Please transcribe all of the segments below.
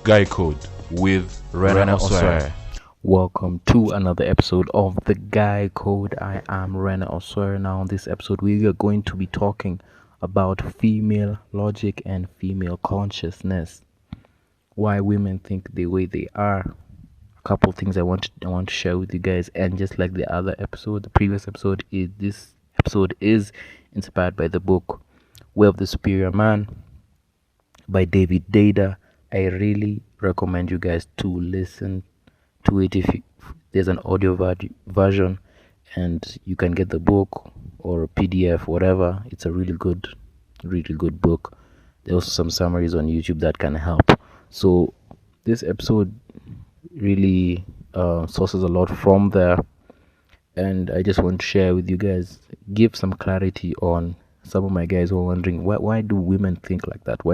Guy Code with Rena Osware. Welcome to another episode of The Guy Code. I am Rena Osware. Now, on this episode, we are going to be talking about female logic and female consciousness. Why women think the way they are. A couple of things I want to share with you guys. And just like the previous episode, this episode is inspired by the book Way of the Superior Man by David Dada. I really recommend you guys to listen to it if there's an audio version and you can get the book or a PDF, whatever. It's a really good book. There's also some summaries on YouTube that can help. So this episode really sources a lot from there, and I just want to share with you guys, give some clarity on some of my guys who are wondering why do women think like that?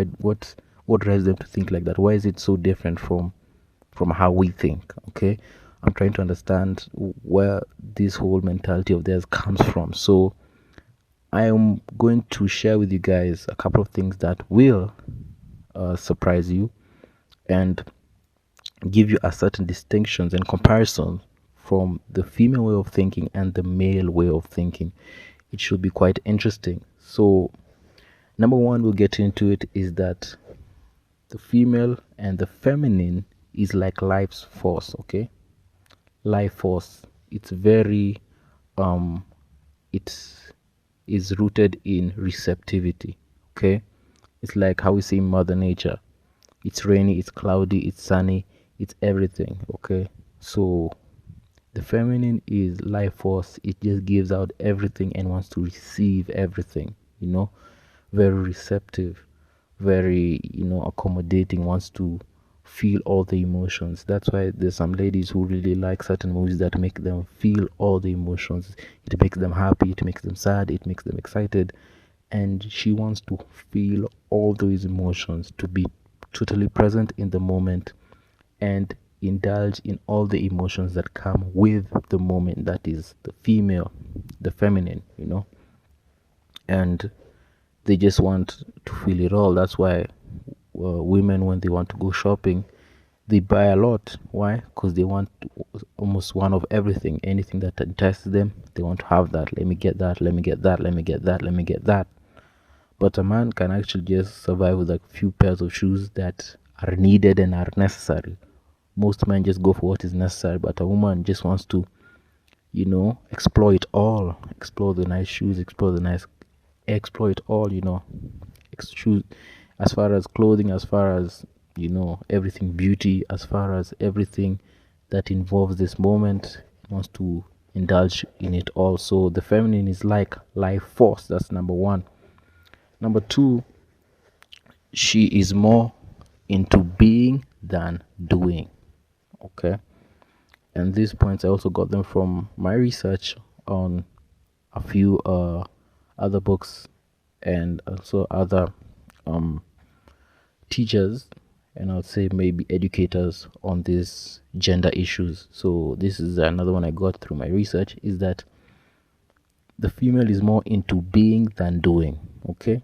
What drives them to think like that? Why is it so different from how we think? Okay, I'm trying to understand where this whole mentality of theirs comes from. So I am going to share with you guys a couple of things that will surprise you and give you a certain distinctions and comparison from the female way of thinking and the male way of thinking. It should be quite interesting. So number one, we'll get into it, is that the female and the feminine is like life's force. Okay, life force. It's very it is rooted in receptivity. Okay, it's like how we say Mother Nature. It's rainy, it's cloudy, it's sunny, it's everything. Okay, so the feminine is life force. It just gives out everything and wants to receive everything. Very receptive, very accommodating, wants to feel all the emotions. That's why there's some ladies who really like certain movies that make them feel all the emotions. It makes them happy, it makes them sad, it makes them excited, and she wants to feel all those emotions, to be totally present in the moment and indulge in all the emotions that come with the moment. That is the feminine, and they just want to feel it all. That's why women, when they want to go shopping, they buy a lot. Why? Because they want almost one of everything. Anything that entices them, they want to have that. Let me get that, let me get that, let me get that, let me get that. But a man can actually just survive with a few pairs of shoes that are needed and are necessary. Most men just go for what is necessary, but a woman just wants to, explore it all. Explore the nice shoes, explore it all, shoes, as far as clothing, as far as, everything beauty, as far as everything that involves this moment, wants to indulge in it all. So the feminine is like life force. That's number one. Number two, she is more into being than doing. Okay, and these points I also got them from my research on a few other books and also other teachers, and I'll say maybe educators on these gender issues. So this is another one I got through my research, is that the female is more into being than doing. Okay,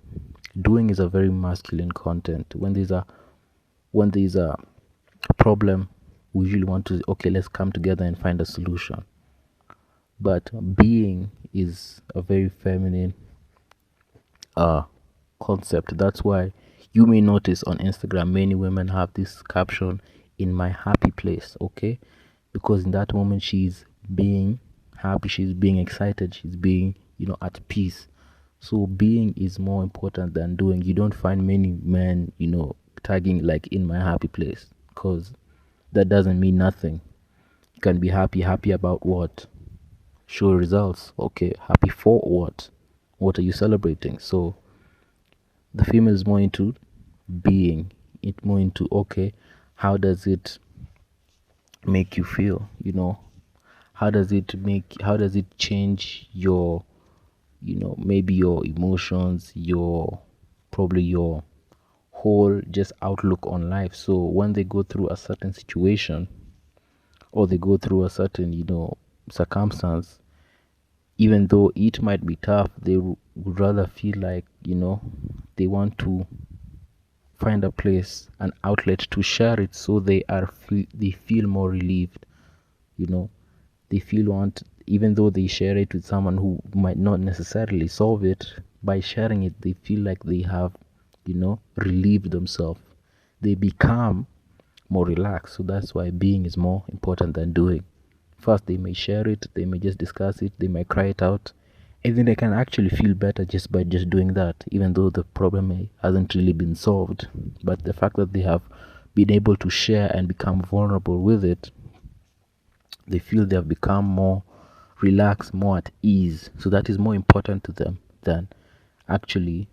doing is a very masculine content. When there's a problem, we usually want to, okay, let's come together and find a solution. But being is a very feminine concept. That's why you may notice on Instagram many women have this caption, "In my happy place." Okay, because in that moment she's being happy, she's being excited, she's being at peace. So being is more important than doing. You don't find many men tagging like "in my happy place," because that doesn't mean nothing. You can be happy about what? Show results. Okay, happy for what? What are you celebrating? So the female is more into being, it more into, okay, how does it make you feel? How does it change your maybe your emotions, probably your whole just outlook on life. So when they go through a certain situation or they go through a certain circumstance, even though it might be tough, they would rather feel like they want to find a place, an outlet to share it, so they feel more relieved. You know, they feel want, even though they share it with someone who might not necessarily solve it, by sharing it they feel like they have, relieved themselves. They become more relaxed. So that's why being is more important than doing. First, they may share it, they may just discuss it, they might cry it out, and then they can actually feel better just by just doing that, even though the problem hasn't really been solved. But the fact that they have been able to share and become vulnerable with it, they feel they have become more relaxed, more at ease. So that is more important to them than actually,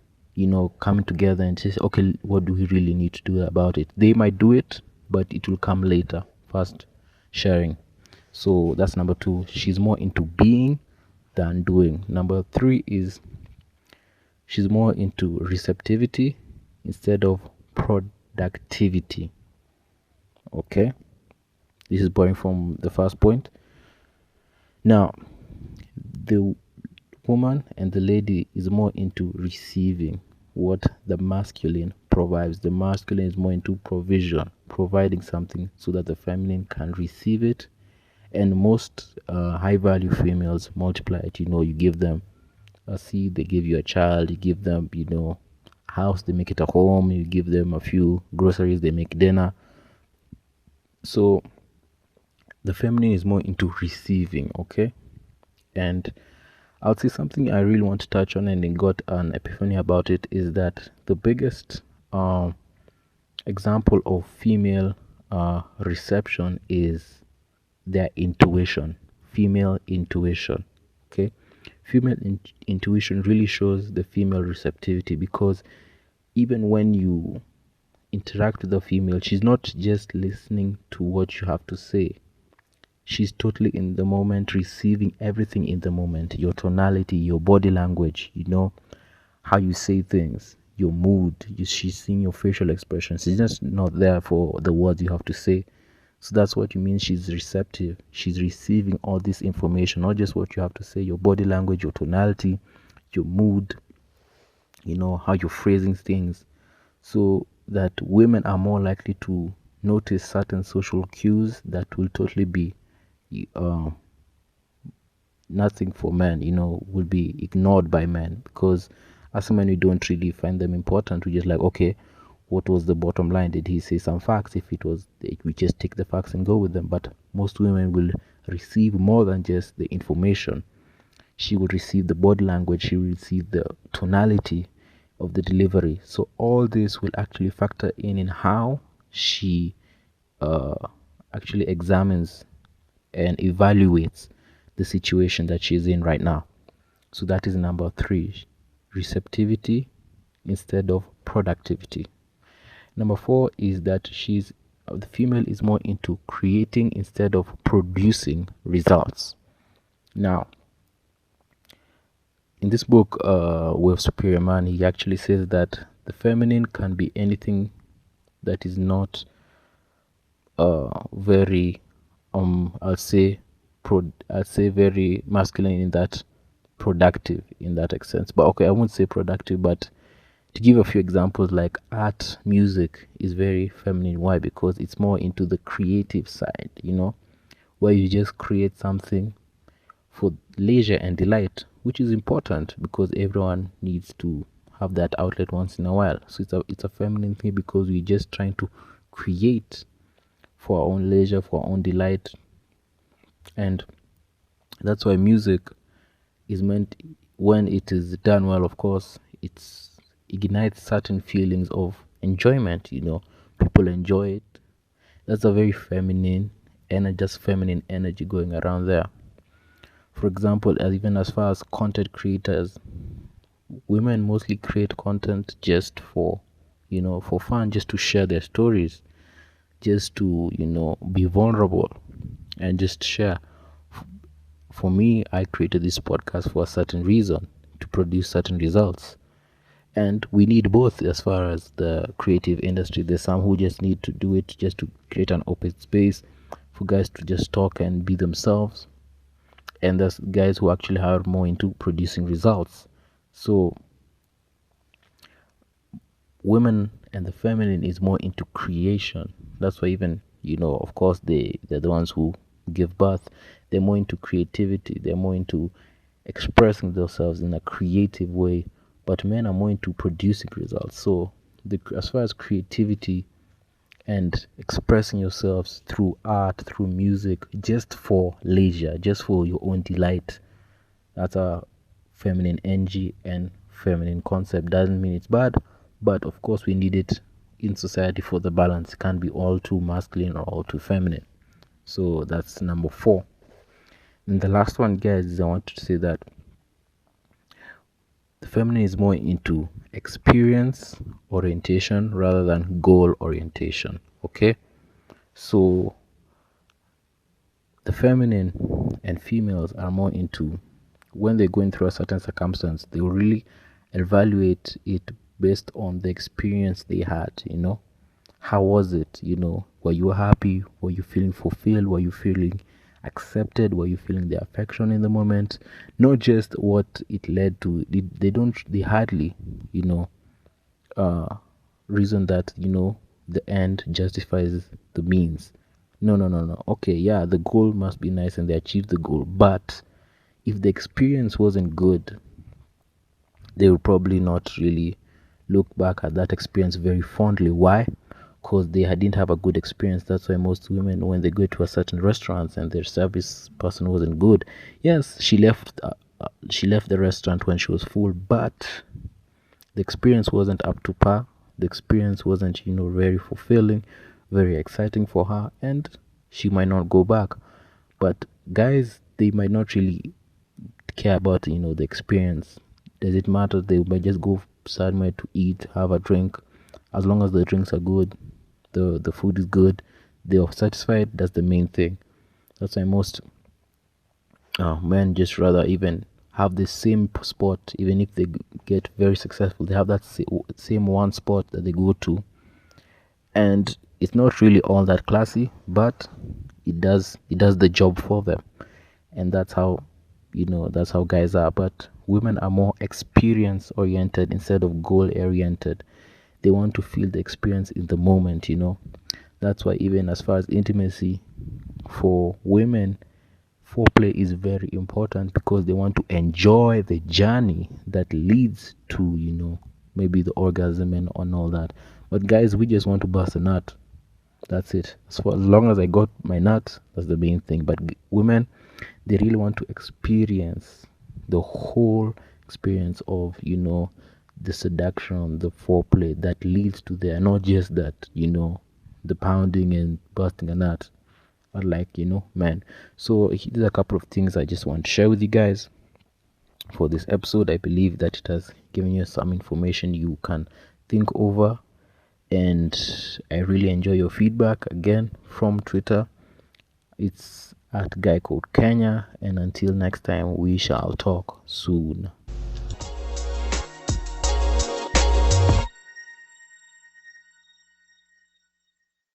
coming together and say, okay, what do we really need to do about it? They might do it, but it will come later. First, sharing. So that's number 2. She's more into being than doing. Number 3 is she's more into receptivity instead of productivity. Okay, this is borrowing from the first point. Now, the woman and the lady is more into receiving what the masculine provides. The masculine is more into provision, providing something so that the feminine can receive it. And most high value females multiply it. You give them a seed, they give you a child. You give them, house, they make it a home. You give them a few groceries, they make dinner. So the feminine is more into receiving. Okay, and I'll say something I really want to touch on and then got an epiphany about it is that the biggest example of female reception is their intuition. Female intuition. Okay, female intuition really shows the female receptivity, because even when you interact with a female, she's not just listening to what you have to say. She's totally in the moment, receiving everything in the moment. Your tonality, your body language, how you say things, your mood. She's seeing your facial expressions. She's just not there for the words you have to say. So that's what you mean. She's receptive. She's receiving all this information, not just what you have to say, your body language, your tonality, your mood, how you're phrasing things. So that women are more likely to notice certain social cues that will totally be nothing for men, will be ignored by men, because as men we don't really find them important. We just like, okay, what was the bottom line? Did he say some facts? If it was, we just take the facts and go with them. But most women will receive more than just the information. She will receive the body language, she will receive the tonality of the delivery. So all this will actually factor in how she actually examines and evaluates the situation that she's in right now. So that is number 3, receptivity instead of productivity. Number 4 is that the female is more into creating instead of producing results. Now, in this book, Way of Superior Man, he actually says that the feminine can be anything that is not very I'll say very masculine, in that productive, in that sense. But okay, I won't say productive, but to give a few examples, like art, music is very feminine. Why? Because it's more into the creative side, where you just create something for leisure and delight, which is important because everyone needs to have that outlet once in a while. So it's a feminine thing, because we're just trying to create for our own leisure, for our own delight. And that's why music is meant, when it is done well, of course, it ignites certain feelings of enjoyment. People enjoy it. That's a very feminine energy, just feminine energy going around there. For example, even as far as content creators, women mostly create content just for fun, just to share their stories, just to be vulnerable and just share. For me, I created this podcast for a certain reason, to produce certain results. And we need both. As far as the creative industry, there's some who just need to do it just to create an open space for guys to just talk and be themselves, and there's guys who actually are more into producing results. So women and the feminine is more into creation. That's why even, of course, they're the ones who give birth. They're more into creativity. They're more into expressing themselves in a creative way. But men are more into producing results. So as far as creativity and expressing yourselves through art, through music, just for leisure, just for your own delight, that's a feminine energy and feminine concept. Doesn't mean it's bad, but of course we need it in society for the balance. It can't be all too masculine or all too feminine. So that's number 4. And the last one, guys, is I want to say that the feminine is more into experience orientation rather than goal orientation. Okay, so the feminine and females are more into, when they're going through a certain circumstance, they will really evaluate it based on the experience they had. How was it? Were you happy? Were you feeling fulfilled? Were you feeling accepted? Were you feeling the affection in the moment? Not just what it led to. They hardly reason that the end justifies the means. No. Okay, yeah, the goal must be nice and they achieved the goal, but if the experience wasn't good, they will probably not really look back at that experience very fondly. Why? Because they didn't have a good experience. That's why most women, when they go to a certain restaurant and their service person wasn't good, yes, she left the restaurant when she was full, but the experience wasn't up to par. The experience wasn't very fulfilling, very exciting for her, and she might not go back. But guys, they might not really care about the experience. Does it matter? They might just go somewhere to eat, have a drink. As long as the drinks are good, the food is good, they are satisfied. That's the main thing. That's why most men just rather even have the same spot. Even if they get very successful, they have that same one spot that they go to, and it's not really all that classy, but it does the job for them. And that's how guys are. But women are more experience oriented instead of goal oriented. They want to feel the experience in the moment. That's why even as far as intimacy, for women, foreplay is very important, because they want to enjoy the journey that leads to maybe the orgasm and all that. But guys, we just want to bust a nut. That's it. As long as I got my nut, that's the main thing. But women, they really want to experience the whole experience of the seduction, the foreplay that leads to there, not just that the pounding and busting a nut, but man. So here's a couple of things I just want to share with you guys for this episode. I believe that it has given you some information you can think over, and I really enjoy your feedback. Again, from Twitter, it's at Guy Code Kenya, and until next time, we shall talk soon.